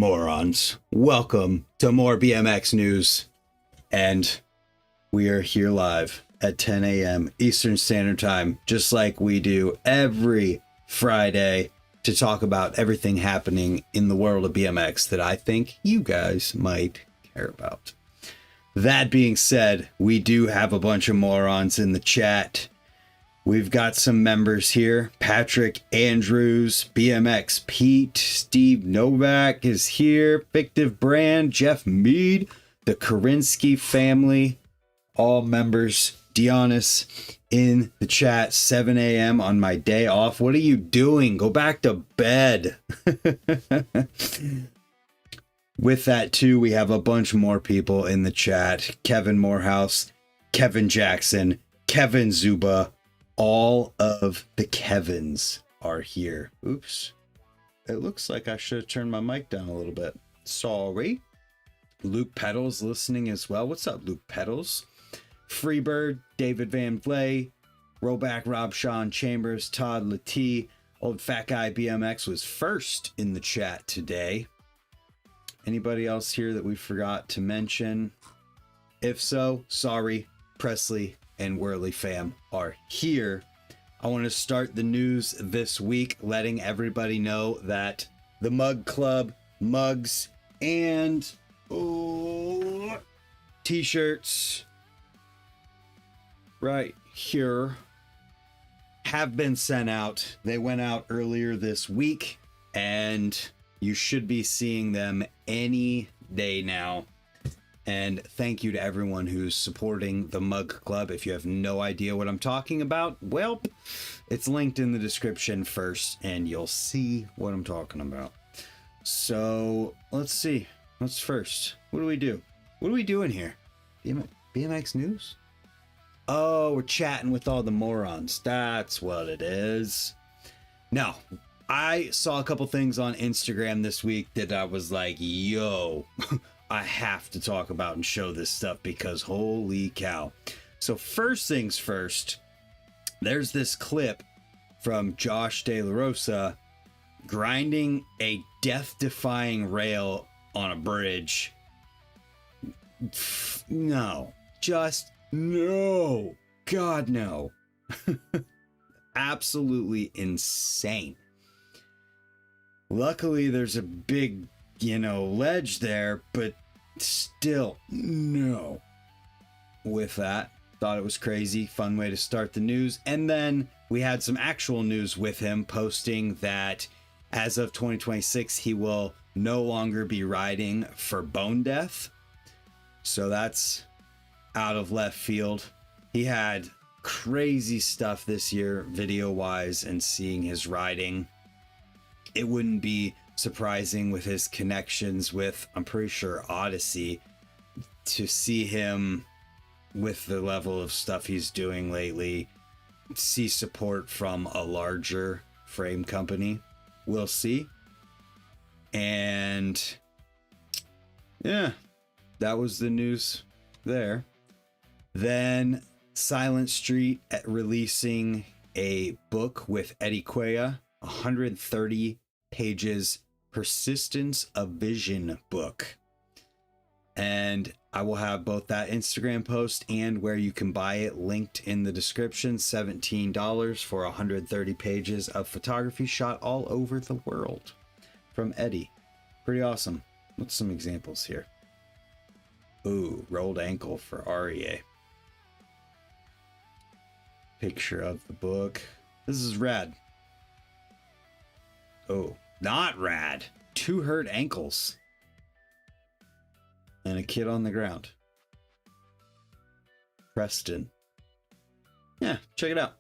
morons? Welcome to more BMX news, and we are here live at 10 a.m. Eastern Standard Time, just like we do every Friday, to talk about everything happening in the world of BMX that I think you guys might care about. That being said, we do have a bunch of morons in the chat. We've got some members here. Patrick Andrews, BMX Pete, Steve Novak is here. Fictive Brand, Geoff Meade, the Kurinsky family, all members. Dionys in the chat, 7 a.m. on my day off. What are you doing? Go back to bed. With that too, we have a bunch more people in the chat. Kevin Morehouse, Kevin Jackson, Kevin Zuba. All of the Kevins are here. Oops. It looks like I should have turned my mic down a little bit. Sorry. Luke Pedals listening as well. What's up, Luke Pedals? Freebird, David Van Vlay, Rollback, Rob Sean Chambers, Todd Latee. Old Fat Guy BMX was first in the chat today. Anybody else here that we forgot to mention? If so, sorry. Presley and Whirly fam are here. I want to start the news this week letting everybody know that the Mug Club mugs and t-shirts right here have been sent out. They went out earlier this week and you should be seeing them any day now. And thank you to everyone who's supporting the Mug Club. If you have no idea what I'm talking about, well, it's linked in the description first and you'll see what I'm talking about. So let's see. What's first? What do we do? What are we doing here? BMX news? Oh, we're chatting with all the morons. That's what it is. Now, I saw a couple things on Instagram this week that I was like, yo, I have to talk about and show this stuff because holy cow. So first things first, there's this clip from Josh De La Rosa grinding a death-defying rail on a bridge. No, just no. God, no. Absolutely insane. Luckily, there's a big, ledge there, but still, no. With that, thought it was crazy. Fun way to start the news. And then we had some actual news with him posting that as of 2026, he will no longer be riding for Bone Death. So that's out of left field. He had crazy stuff this year, video-wise, and seeing his riding. It wouldn't be surprising with his connections with, I'm pretty sure, Odyssey, to see him with the level of stuff he's doing lately, see support from a larger frame company. We'll see. And yeah, that was the news there. Then Silent Street releasing a book with Eddie Cuellar, 130 pages, Persistence of Vision book. And I will have both that Instagram post and where you can buy it linked in the description. $17 for 130 pages of photography shot all over the world from Eddie. Pretty awesome. What's some examples here? Ooh, rolled ankle for REA. Picture of the book. This is rad. Oh, not rad. 2 hurt ankles. And a kid on the ground. Preston. Yeah, check it out.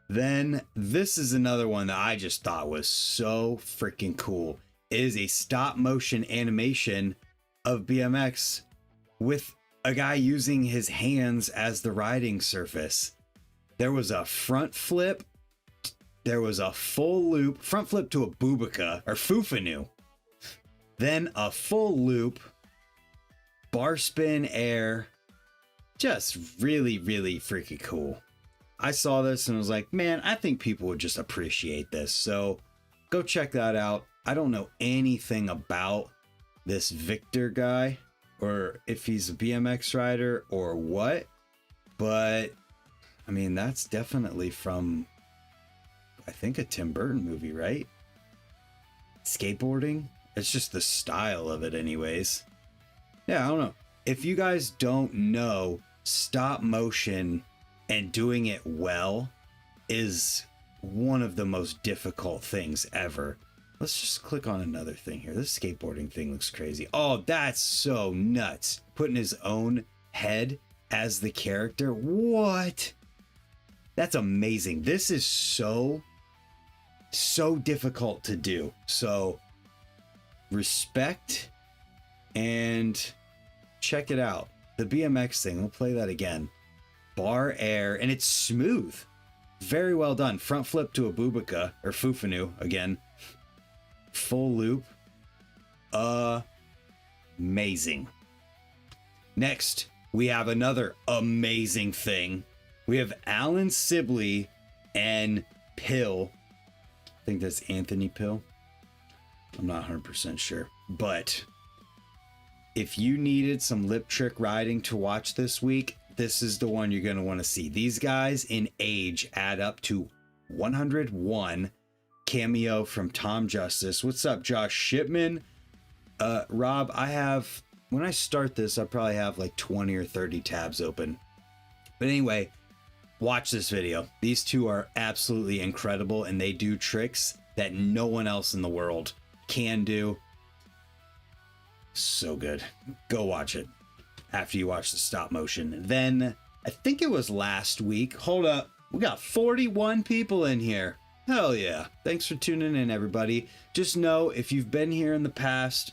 Then this is another one that I just thought was so freaking cool. It is a stop motion animation of BMX with a guy using his hands as the riding surface. There was a front flip. There was a full loop, front flip to a Bubika or Fufanu. Then a full loop, bar spin air. Just really, really freaking cool. I saw this and was like, man, I think people would just appreciate this. So go check that out. I don't know anything about this Victor guy, or if he's a BMX rider or what, but I mean, that's definitely from, I think, a Tim Burton movie, right? Skateboarding? It's just the style of it anyways. Yeah, I don't know. If you guys don't know, stop motion and doing it well is one of the most difficult things ever. Let's just click on another thing here. This skateboarding thing looks crazy. Oh, that's so nuts. Putting his own head as the character. What? That's amazing. This is so difficult to do. So respect and check it out. The BMX thing, we'll play that again. Bar air, and it's smooth. Very well done. Front flip to a Bubika, or Fufanu again. Full loop. Amazing. Next, we have another amazing thing. We have Alan Sibley and Pill. I think that's Anthony Pill. I'm not 100% sure. But if you needed some lip trick riding to watch this week, this is the one you're going to want to see. These guys in age add up to 101. Cameo from Tom Justice. What's up, Josh Shipman? Rob, when I start this, I probably have like 20 or 30 tabs open. But anyway, watch this video. These two are absolutely incredible, and they do tricks that no one else in the world can do. So good. Go watch it after you watch the stop motion. Then I think it was last week. Hold up. We got 41 people in here. Hell yeah. Thanks for tuning in, everybody. Just know, if you've been here in the past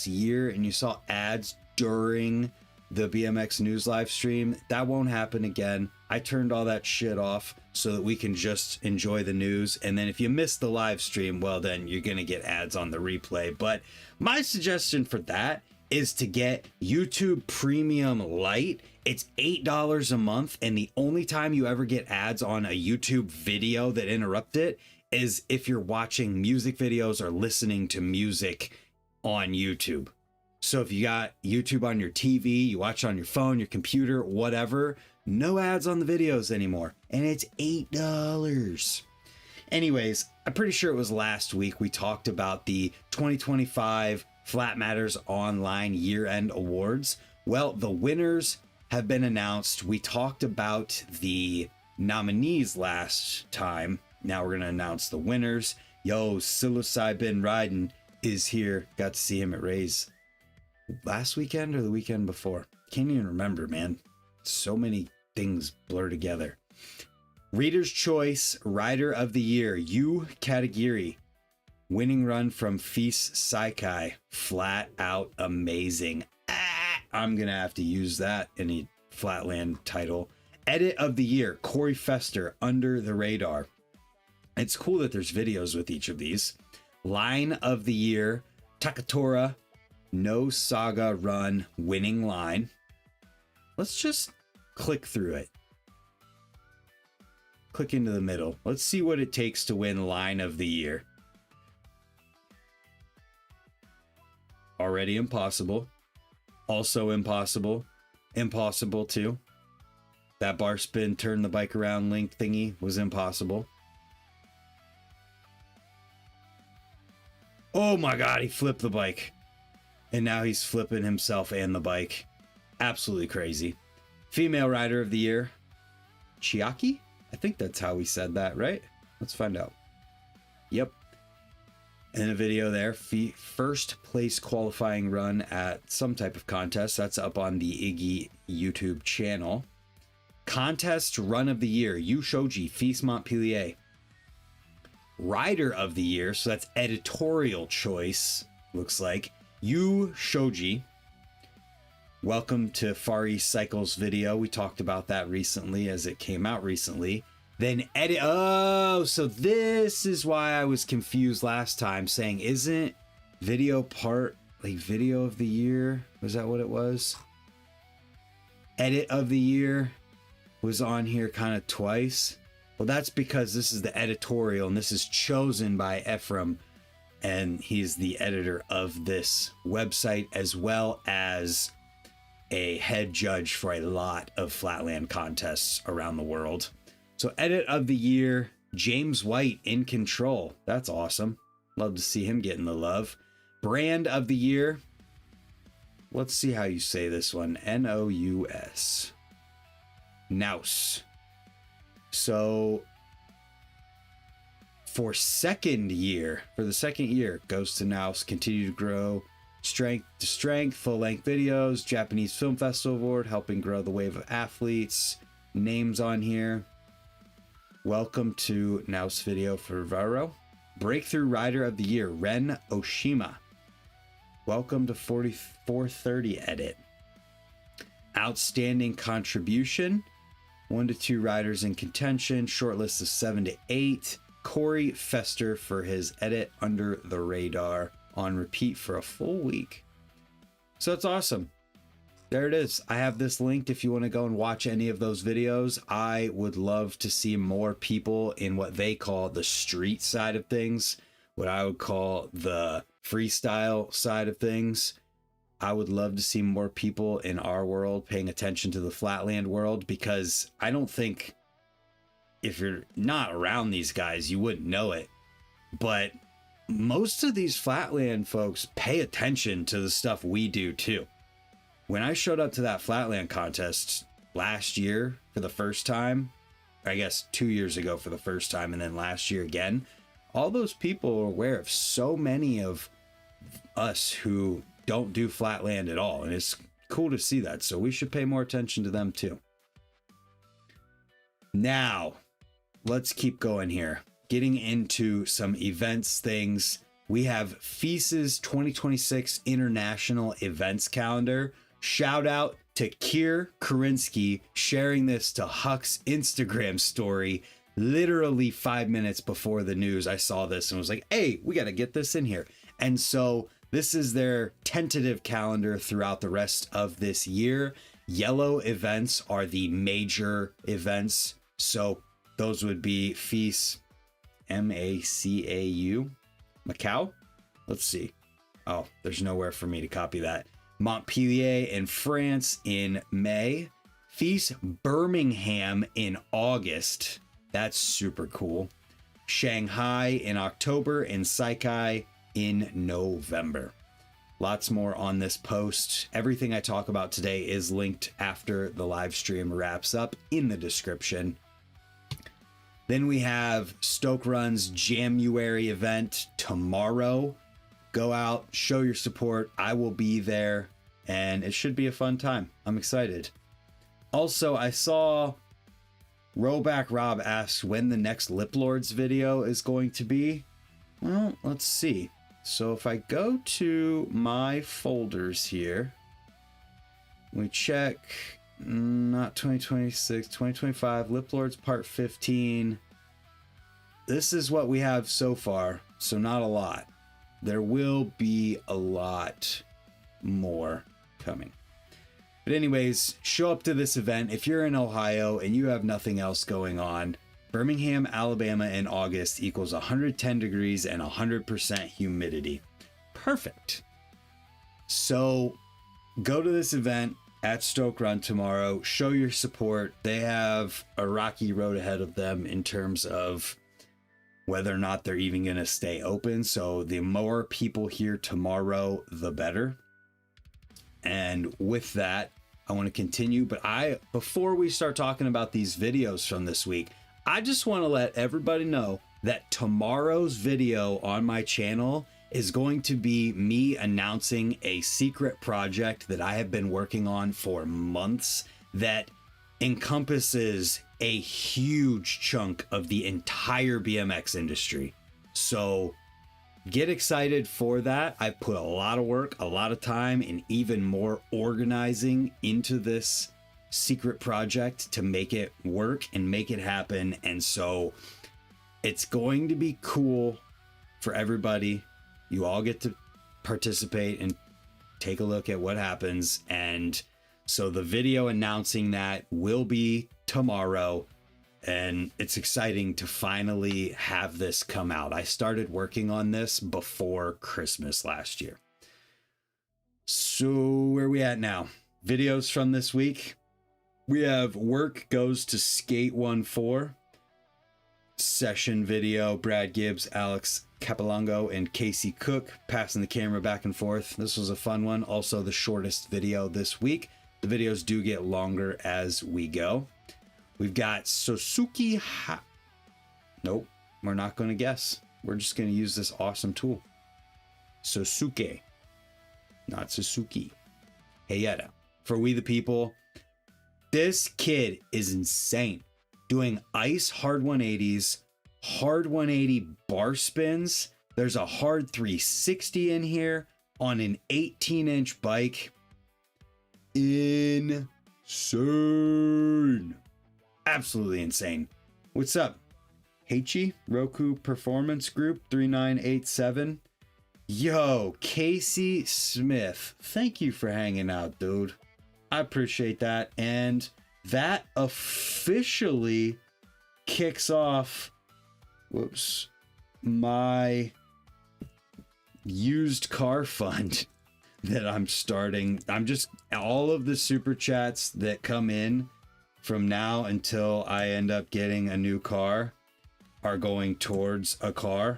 year, and you saw ads during the BMX news live stream, that won't happen again. I turned all that shit off so that we can just enjoy the news. And then if you missed the live stream, well, then you're going to get ads on the replay. But my suggestion for that is to get YouTube Premium Lite. It's $8 a month, and the only time you ever get ads on a YouTube video that interrupt it is if you're watching music videos or listening to music on YouTube. So if you got YouTube on your TV, you watch it on your phone, your computer, whatever, no ads on the videos anymore. And it's $8. Anyways, I'm pretty sure it was last week we talked about the 2025 Flat Matters Online Year-End Awards. Well, the winners have been announced. We talked about the nominees last time. Now we're going to announce the winners. Yo, Psilocybin Riding is here. Got to see him at Ray's last weekend or the weekend before. Can't even remember, man. So many things blur together. Reader's Choice Rider of the Year, Yu Katagiri. Winning run from Feast Saikai. Flat out amazing. I'm going to have to use that in a Flatland title. Edit of the Year, Corey Fester, Under the Radar. It's cool that there's videos with each of these. Line of the Year, Takatora, No Saga Run, Winning Line. Let's just click through it. Click into the middle. Let's see what it takes to win Line of the Year. Already impossible. Also impossible. Impossible too. That bar spin, turn the bike around link thingy was impossible. Oh my god, he flipped the bike. And now he's flipping himself and the bike. Absolutely crazy. Female Rider of the Year, Chiaki? I think that's how we said that, right? Let's find out. Yep. And a video there. First place qualifying run at some type of contest. That's up on the Iggy YouTube channel. Contest Run of the Year, Yu Shoji, Feast Montpellier. Rider of the Year, so that's editorial choice, looks like. Yu Shoji. Welcome to Far East Cycles video. We talked about that recently as it came out recently. Then edit. Oh, so this is why I was confused last time, saying, isn't video part like video of the year? Was that what it was? Edit of the Year was on here kind of twice. Well, that's because this is the editorial and this is chosen by Ephraim. and he's the editor of this website, as well as a head judge for a lot of flatland contests around the world. So edit of the year, James White, In Control. That's awesome. Love to see him getting the love. Brand of the year, let's see how you say this one. Nous. Nous. So for the second year, goes to Nous. Continue to grow strength to strength, full-length videos, Japanese Film Festival Award, helping grow the wave of athletes. Names on here. Welcome to Nous Video for Varo. Breakthrough Rider of the Year, Ren Oshima. Welcome to 4430 Edit. Outstanding Contribution, 1 to 2 riders in contention, short list of 7 to 8. Corey Fester for his edit, Under the Radar, on repeat for a full week. So it's awesome. There it is. I have this linked if you want to go and watch any of those videos. I would love to see more people in what they call the street side of things, what I would call the freestyle side of things. I would love to see more people in our world paying attention to the flatland world, because I don't think, if you're not around these guys, you wouldn't know it. But most of these flatland folks pay attention to the stuff we do too. When I showed up to that flatland contest last year for the first time, I guess 2 years ago for the first time, and then last year again, all those people are aware of so many of us who don't do flatland at all. And it's cool to see that. So we should pay more attention to them too. Now, let's keep going here. Getting into some events things. We have FIS's 2026 International Events Calendar. Shout out to Kurinsky sharing this to Huck's Instagram story literally 5 minutes before the news. I saw this and was like, hey, we got to get this in here. And so this is their tentative calendar throughout the rest of this year. Yellow events are the major events. So those would be FIS, Macau, Macau. Let's see. Oh, there's nowhere for me to copy that. Montpellier in France in May. FIS Birmingham in August. That's super cool. Shanghai in October, and Saikai in November. Lots more on this post. Everything I talk about today is linked after the live stream wraps up in the description. Then we have Stoke Run's January event tomorrow. Go out, show your support. I will be there, and it should be a fun time. I'm excited. Also, I saw Rollback Rob asks when the next Lip Lords video is going to be. Well, let's see. So if I go to my folders here, we check, not 2026, 2025, Lip Lords Part 15. This is what we have so far, so not a lot. There will be a lot more coming. But anyways, show up to this event. If you're in Ohio and you have nothing else going on, Birmingham, Alabama in August equals 110 degrees and 100% humidity. Perfect. So go to this event at Stoke Run tomorrow. Show your support. They have a rocky road ahead of them in terms of whether or not they're even going to stay open. So the more people here tomorrow, the better. And with that, I want to continue. But before we start talking about these videos from this week, I just want to let everybody know that tomorrow's video on my channel is going to be me announcing a secret project that I have been working on for months that encompasses a huge chunk of the entire BMX industry. So get excited for that. I put a lot of work, a lot of time, and even more organizing into this secret project to make it work and make it happen. And so it's going to be cool for everybody. You all get to participate and take a look at what happens. And so the video announcing that will be tomorrow. And it's exciting to finally have this come out. I started working on this before Christmas last year. So where are we at now? Videos from this week. We have Work Goes to Skate 1-4. Session video, Brad Gibbs, Alex Capilongo, and Casey Cook passing the camera back and forth. This was a fun one. Also the shortest video this week. The videos do get longer as we go. We've got Nope, we're not going to guess. We're just going to use this awesome tool. Sosuke, not Suzuki. Hayeta. For We the People. This kid is insane. Doing ice hard 180s, hard 180 bar spins. There's a hard 360 in here on an 18-inch bike. Insane. Absolutely insane. What's up? Heichi, Roku Performance Group 3987. Yo, Casey Smith. Thank you for hanging out, dude. I appreciate that. And that officially kicks off, my used car fund that I'm starting. All of the super chats that come in from now until I end up getting a new car are going towards a car.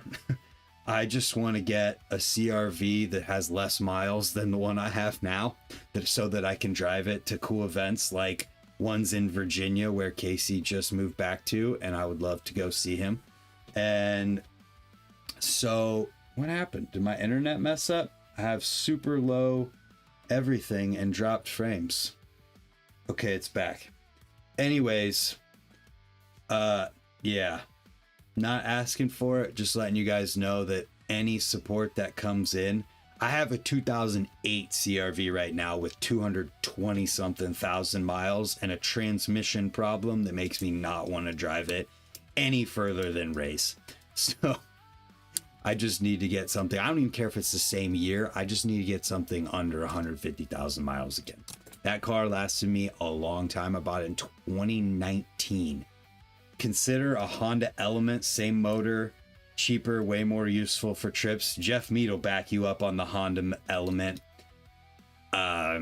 I just want to get a CRV that has less miles than the one I have now, so that I can drive it to cool events like one's in Virginia where Casey just moved back to, and I would love to go see him. And so what happened? Did my internet mess up? I have super low everything and dropped frames. Okay, it's back. Anyways, yeah. Not asking for it, just letting you guys know that any support that comes in. I have a 2008 CRV right now with 220 something thousand miles and a transmission problem that makes me not want to drive it any further than race. So I just need to get something. I don't even care if it's the same year. I just need to get something under 150,000 miles again. That car lasted me a long time. I bought it in 2019. Consider a Honda Element, same motor, cheaper, way more useful for trips. Geoff Meade will back you up on the Honda Element. I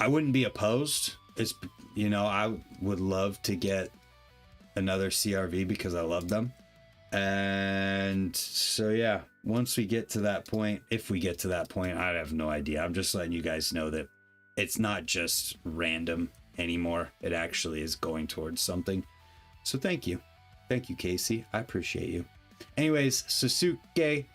wouldn't be opposed. It's, I would love to get another CRV because I love them. And so, yeah, once we get to that point, if we get to that point, I have no idea. I'm just letting you guys know that it's not just random anymore. It actually is going towards something. So thank you. Thank you, Casey. I appreciate you. Anyways, Sasuke,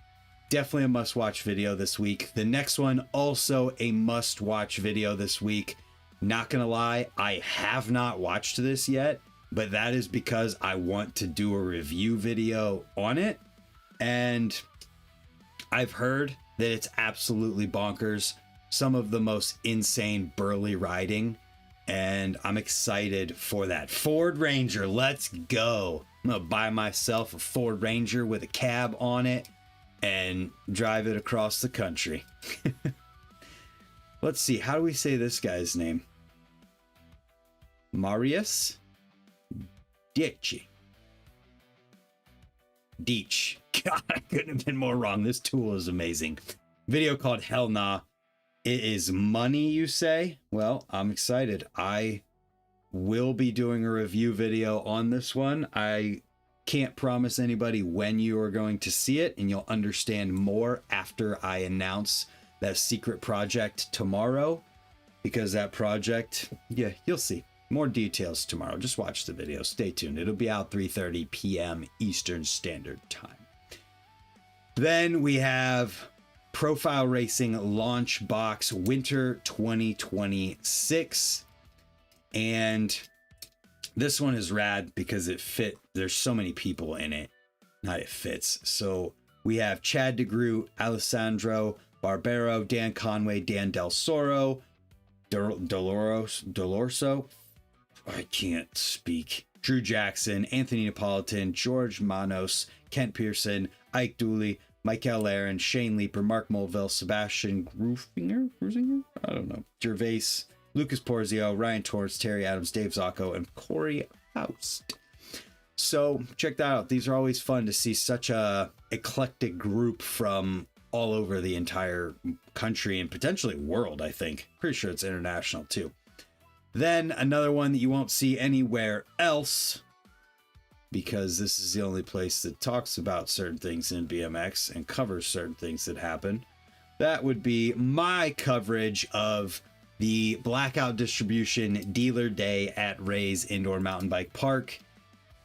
definitely a must-watch video this week. The next one, also a must-watch video this week. Not gonna lie, I have not watched this yet, but that is because I want to do a review video on it. And I've heard that it's absolutely bonkers. Some of the most insane burly riding. And I'm excited for that. Ford Ranger, let's go. I'm gonna buy myself a Ford Ranger with a cab on it and drive it across the country. Let's see, how do we say this guy's name? Marius Dietsch. Deech. God, I couldn't have been more wrong. This tool is amazing. Video called Hell Nah. It is money, you say? Well, I'm excited. I will be doing a review video on this one. I can't promise anybody when you are going to see it, and you'll understand more after I announce that secret project tomorrow, because that project, yeah, you'll see more details tomorrow. Just watch the video. Stay tuned. It'll be out 3:30 p.m. Eastern Standard Time. Then we have Profile Racing Launch Box Winter 2026. And this one is rad because there's so many people in it. Not it fits. So we have Chad DeGroot, Alessandro Barbero, Dan Conway, Dan Del Soro, Dolorso. I can't speak. Drew Jackson, Anthony Napolitan, George Manos, Kent Pearson, Ike Dooley, Michael Aaron, Shane Leeper, Mark Mulville, Sebastian Grusinger? I don't know. Gervais, Lucas Porzio, Ryan Torres, Terry Adams, Dave Zacco, and Corey Faust. So check that out. These are always fun to see such a eclectic group from all over the entire country and potentially world, I think. Pretty sure it's international too. Then another one that you won't see anywhere else, because this is the only place that talks about certain things in BMX and covers certain things that happen. That would be my coverage of the Blackout Distribution Dealer Day at Ray's Indoor Mountain Bike Park.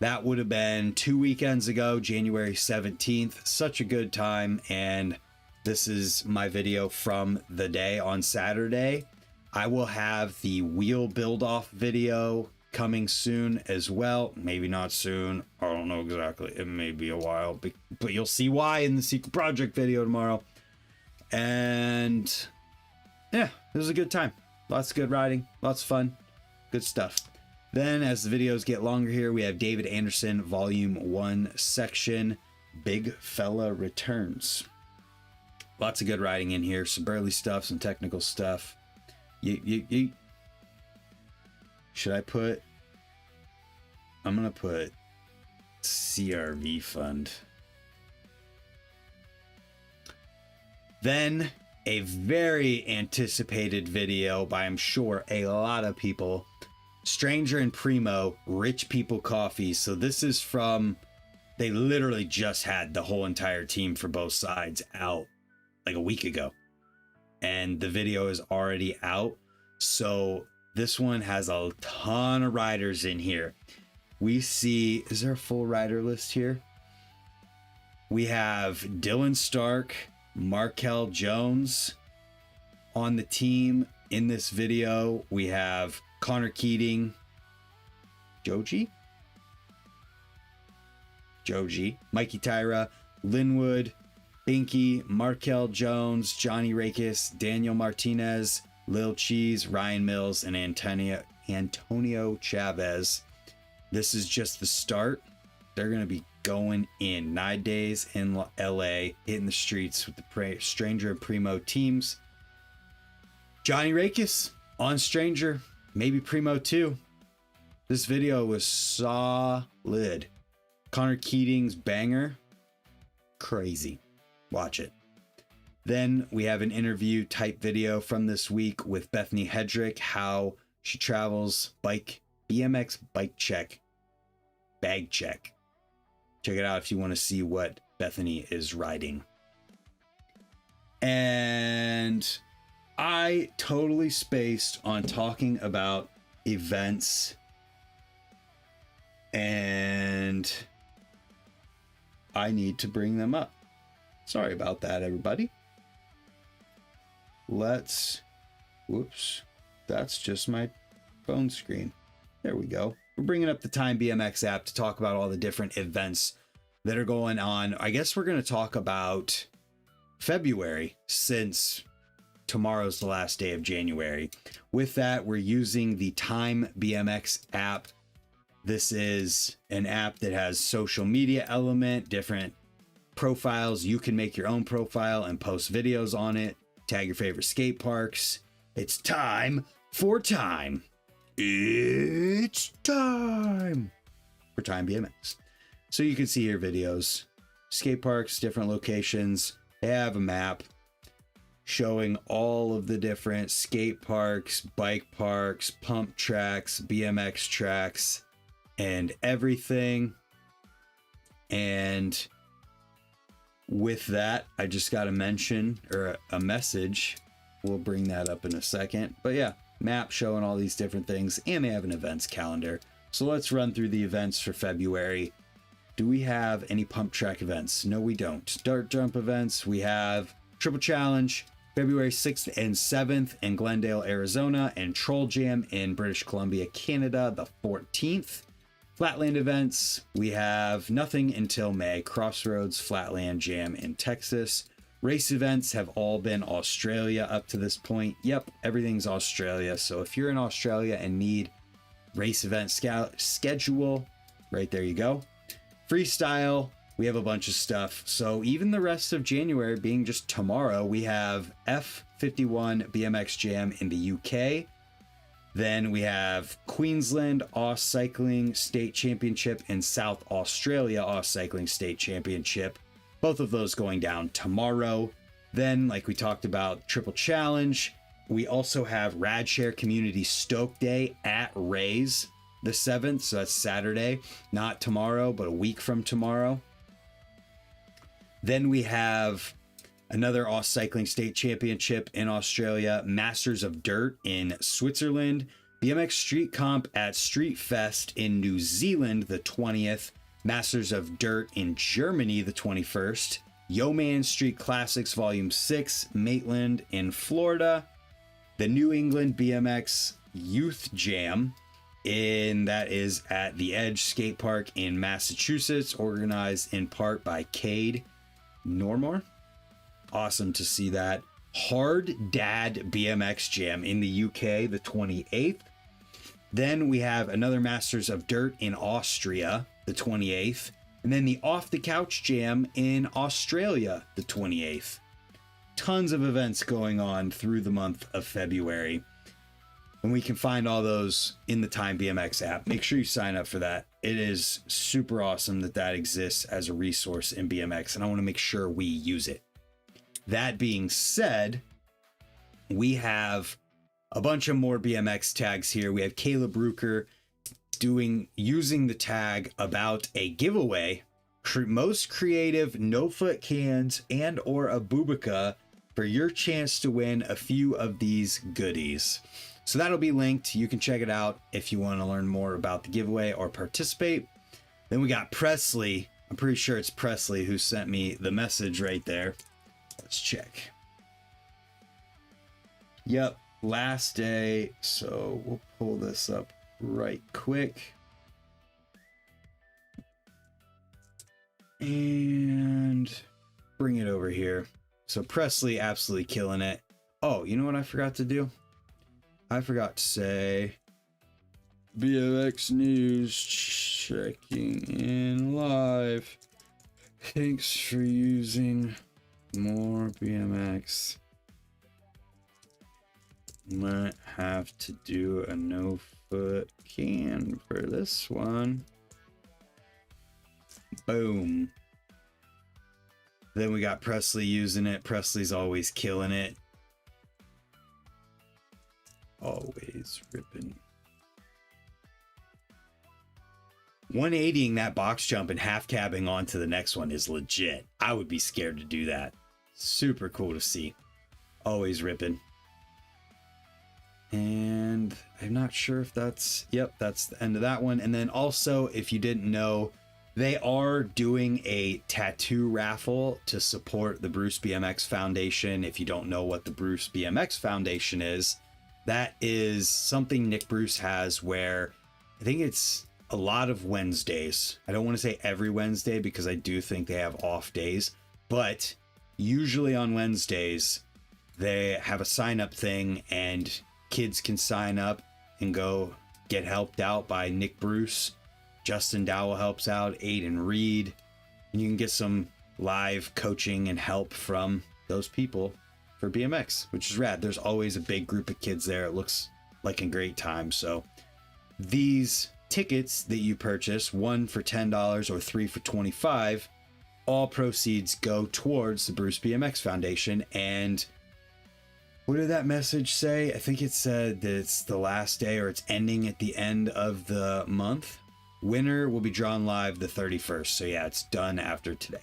That would have been 2 weekends ago, January 17th. Such a good time. And this is my video from the day on Saturday. I will have the wheel build off video coming soon as well. Maybe not soon. I don't know exactly. It may be a while, but you'll see why in the Secret Project video tomorrow. And yeah, it was a good time. Lots of good riding, lots of fun, good stuff. Then as the videos get longer here, we have David Anderson Volume 1 section, Big Fella Returns. Lots of good riding in here, some burly stuff, some technical stuff. Should I put, I'm going to put CRV Fund. Then a very anticipated video by, I'm sure, a lot of people. Stranger and Primo, Rich People Coffee. So this is from, they literally just had the whole entire team for both sides out like a week ago. And the video is already out. So this one has a ton of riders in here. We see, is there a full rider list here? We have Dylan Stark, Markel Jones on the team in this video. We have Connor Keating, Joji, Mikey Tyra, Linwood, Binky, Markel Jones, Johnny Rakis, Daniel Martinez, Lil Cheese, Ryan Mills, and Antonio Chavez. This is just the start. They're going to be going in 9 days in LA, hitting the streets with the Stranger and Primo teams. Johnny Rakis on Stranger, maybe Primo too. This video was solid. Connor Keating's banger, crazy. Watch it. Then we have an interview type video from this week with Bethany Hedrick, how she travels BMX bike check, bag check. Check it out if you want to see what Bethany is riding. And I totally spaced on talking about events, and I need to bring them up. Sorry about that, everybody. Whoops, that's just my phone screen. There we go. We're bringing up the Time BMX app to talk about all the different events that are going on. I guess we're going to talk about February, since tomorrow's the last day of January. With that, we're using the Time BMX app. This is an app that has social media element, different profiles. You can make your own profile and post videos on it. Tag your favorite skate parks. It's time for Time. It's time for Time BMX. So you can see your videos, skate parks, different locations. They have a map showing all of the different skate parks, bike parks, pump tracks, BMX tracks, and everything. And with that, I just got a mention or a message. We'll bring that up in a second. But yeah, map showing all these different things, and they have an events calendar. So let's run through the events for February. Do we have any pump track events? No, we don't. Dart jump events. We have Triple Challenge, February 6th and 7th in Glendale, Arizona, and Troll Jam in British Columbia, Canada, the 14th. Flatland events, we have nothing until May. Crossroads Flatland Jam in Texas. Race events have all been Australia up to this point. Yep, everything's Australia. So if you're in Australia and need race event schedule, right there you go. Freestyle, we have a bunch of stuff. So even the rest of January being just tomorrow, we have F51 BMX Jam in the UK. Then we have Queensland Oz Cycling State Championship and South Australia Oz Cycling State Championship. Both of those going down tomorrow. Then, like we talked about, Triple Challenge. We also have Radshare Community Stoke Day at Rays the 7th. So that's Saturday, not tomorrow, but a week from tomorrow. Then we have another Oz Cycling State Championship in Australia, Masters of Dirt in Switzerland, BMX Street Comp at Street Fest in New Zealand the 20th, Masters of Dirt in Germany the 21st, Yeoman Street Classics Volume 6, Maitland in Florida, the New England BMX Youth Jam that is at the Edge Skate Park in Massachusetts, organized in part by Cade Normore. Awesome to see that. Hard Dad BMX Jam in the UK the 28th. Then we have another Masters of Dirt in Austria the 28th. And then the Off the Couch Jam in Australia the 28th. Tons of events going on through the month of February. And we can find all those in the Time BMX app. Make sure you sign up for that. It is super awesome that exists as a resource in BMX, and I want to make sure we use it. That being said, we have a bunch of more BMX tags here. We have Caleb Ruker using the tag about a giveaway, most creative no foot cans and or a Bubica for your chance to win a few of these goodies. So that'll be linked. You can check it out if you want to learn more about the giveaway or participate. Then we got Presley. I'm pretty sure it's Presley who sent me the message right there. Let's check. Yep, last day. So we'll pull this up right quick. And bring it over here. So Presley absolutely killing it. Oh, you know what I forgot to do? I forgot to say BMX News checking in live. Thanks for using more BMX. Might have to do a no foot can for this one. Boom. Then we got Presley using it. Presley's always killing it. Always ripping. 180ing that box jump and half cabbing onto the next one is legit. I would be scared to do that. Super cool to see. Always ripping. And I'm not sure if that's, yep, that's the end of that one. And then also, if you didn't know, they are doing a tattoo raffle to support the Bruce BMX Foundation. If you don't know what the Bruce BMX Foundation is, that is something Nick Bruce has where I think it's a lot of Wednesdays. I don't want to say every Wednesday because I do think they have off days, but usually on Wednesdays, they have a sign up thing and kids can sign up and go get helped out by Nick Bruce. Justin Dowell helps out, Aiden Reed, and you can get some live coaching and help from those people for BMX, which is rad. There's always a big group of kids there. It looks like a great time. So these tickets that you purchase, one for $10 or three for $25, all proceeds go towards the Bruce BMX Foundation. And what did that message say? I think it said that it's the last day or it's ending at the end of the month. Winner will be drawn live the 31st. So yeah, it's done after today.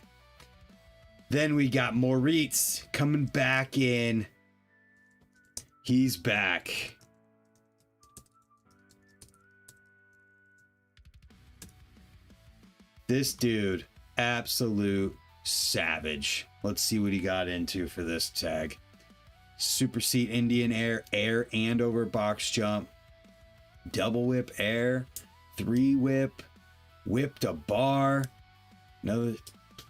Then we got Moritz coming back in. He's back. This dude, absolute savage. Let's see what he got into for this tag. Super seat Indian air and over box jump. Double whip air. 3 whip. Whip to bar. Another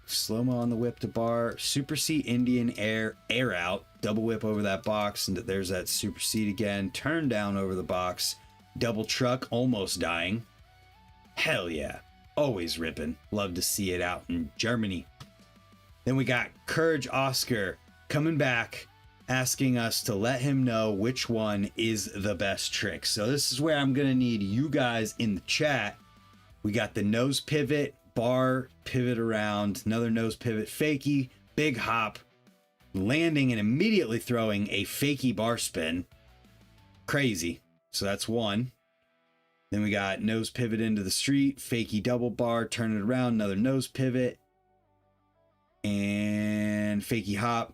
slow-mo on the whip to bar. Super seat Indian air out. Double whip over that box. And there's that super seat again. Turn down over the box. Double truck, almost dying. Hell yeah. Always ripping. Love to see it out in Germany. Then we got Courage Oscar coming back asking us to let him know which one is the best trick. So this is where I'm going to need you guys in the chat. We got the nose pivot, bar, pivot around, another nose pivot, fakie, big hop, landing and immediately throwing a fakie bar spin. Crazy. So that's one. Then we got nose pivot into the street, fakie double bar, turn it around, another nose pivot, and fakie hop,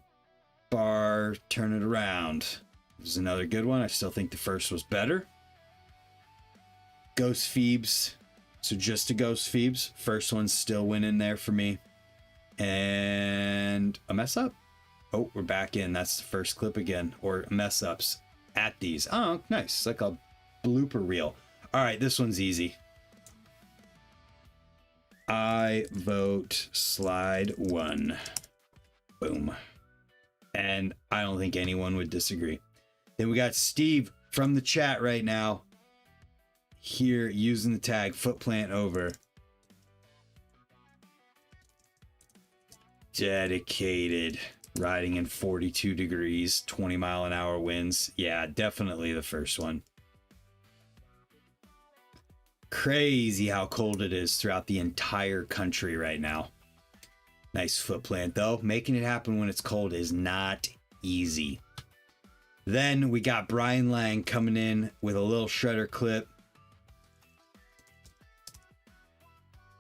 bar, turn it around. This is another good one. I still think the first was better. Ghost Phoebes. So just a Ghost Phoebes. First one's still winning there for me. And a mess up. Oh, we're back in. That's the first clip again. Or mess ups at these. Oh, nice. It's like a blooper reel. All right, this one's easy. I vote slide 1. Boom. And I don't think anyone would disagree. Then we got Steve from the chat right now. Here, using the tag foot plant over. Dedicated. Riding in 42 degrees, 20-mile-an-hour winds. Yeah, definitely the first one. Crazy how cold it is throughout the entire country right now. Nice foot plant though. Making it happen when it's cold is not easy. Then we got Brian Lang coming in with a little shredder clip.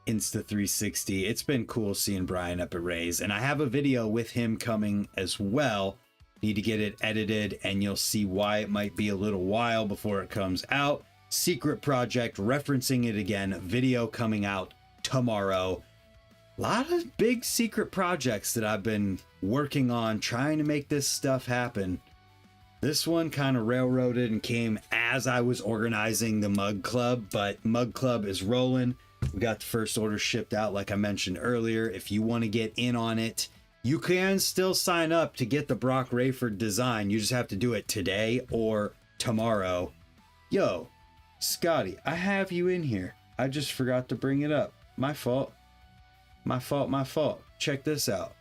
Insta 360. It's been cool seeing Brian up at Rays, and I have a video with him coming as well. Need to get it edited, and you'll see why it might be a little while before it comes out. Secret project, referencing it again. Video coming out tomorrow. A lot of big secret projects that I've been working on, trying to make this stuff happen. This one kind of railroaded and came as I was organizing the Mug Club, but Mug Club is rolling. We got the first order shipped out, like I mentioned earlier. If you want to get in on it, you can still sign up to get the Brock Rayford design. You just have to do it today or tomorrow. Yo, Scotty, I have you in here. I just forgot to bring it up. My fault. My fault, my fault. Check this out.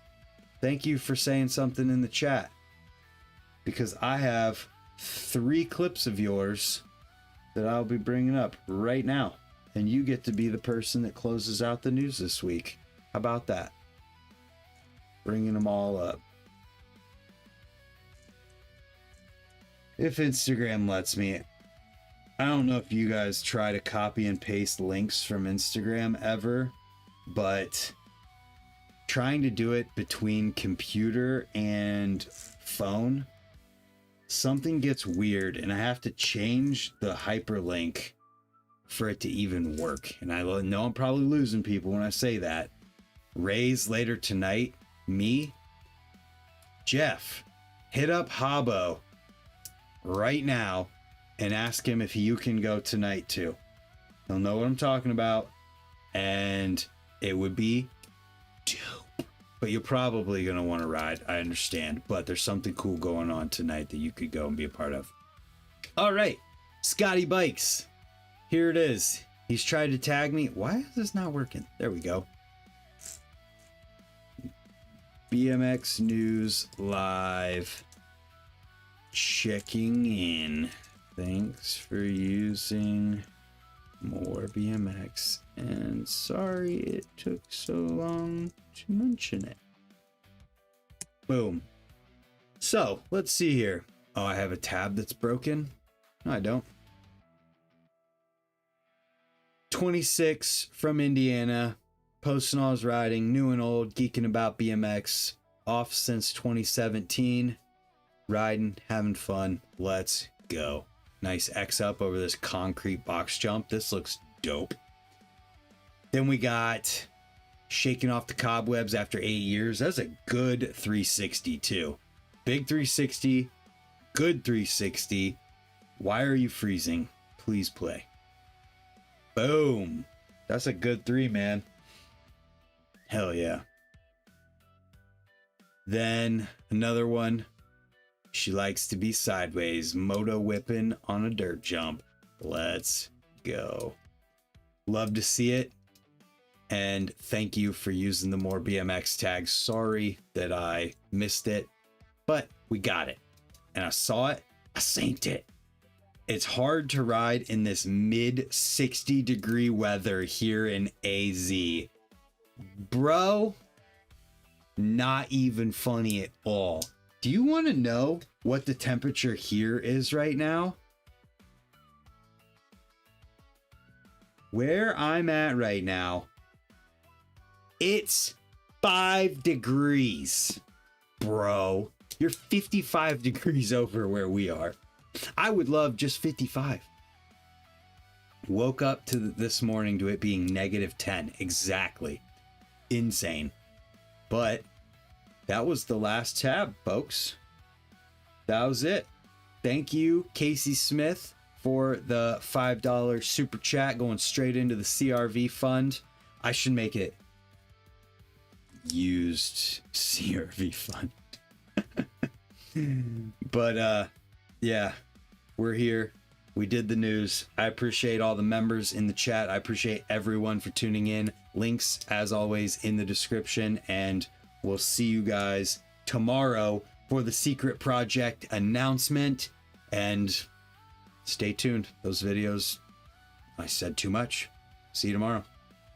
Thank you for saying something in the chat, because I have 3 clips of yours that I'll be bringing up right now. And you get to be the person that closes out the news this week. How about that? Bringing them all up. If Instagram lets me. I don't know if you guys try to copy and paste links from Instagram ever, but trying to do it between computer and phone, something gets weird and I have to change the hyperlink for it to even work. And I know I'm probably losing people when I say that. Rays later tonight, me, Geoff, hit up Habbo right now and ask him if you can go tonight too. He'll know what I'm talking about, and it would be dope. But you're probably gonna want to ride, I understand, but there's something cool going on tonight that you could go and be a part of. All right, Scotty Bikes. Here it is. He's tried to tag me. Why is this not working? There we go. BMX News Live. Checking in. Thanks for using more BMX. And sorry it took so long to mention it. Boom. So, let's see here. Oh, I have a tab that's broken. No, I don't. 26 from Indiana, posting all his riding, new and old, geeking about BMX, off since 2017, riding, having fun. Let's go. Nice X up over this concrete box jump. This looks dope. Then we got shaking off the cobwebs after 8 years. That's a good 360 too. Big 360, good 360. Why are you freezing? Please play. Boom. That's a good 3, man. Hell yeah. Then another one. She likes to be sideways, moto whipping on a dirt jump. Let's go. Love to see it. And thank you for using the more BMX tags. Sorry that I missed it, but we got it. and I saw it, I synced it. It's hard to ride in this mid 60 degree weather here in AZ. Bro, not even funny at all. Do you want to know what the temperature here is right now? Where I'm at right now, it's 5 degrees, bro. You're 55 degrees over where we are. I would love just 55. Woke up to this morning to it being -10. Exactly. Insane. But that was the last tab, folks. That was it. Thank you, Casey Smith, for the $5 super chat going straight into the CRV fund. I should make it used CRV fund. But yeah, we're here. We did the news. I appreciate all the members in the chat. I appreciate everyone for tuning in. Links, as always, in the description. And we'll see you guys tomorrow for the secret project announcement. And stay tuned. Those videos, I said too much. See you tomorrow.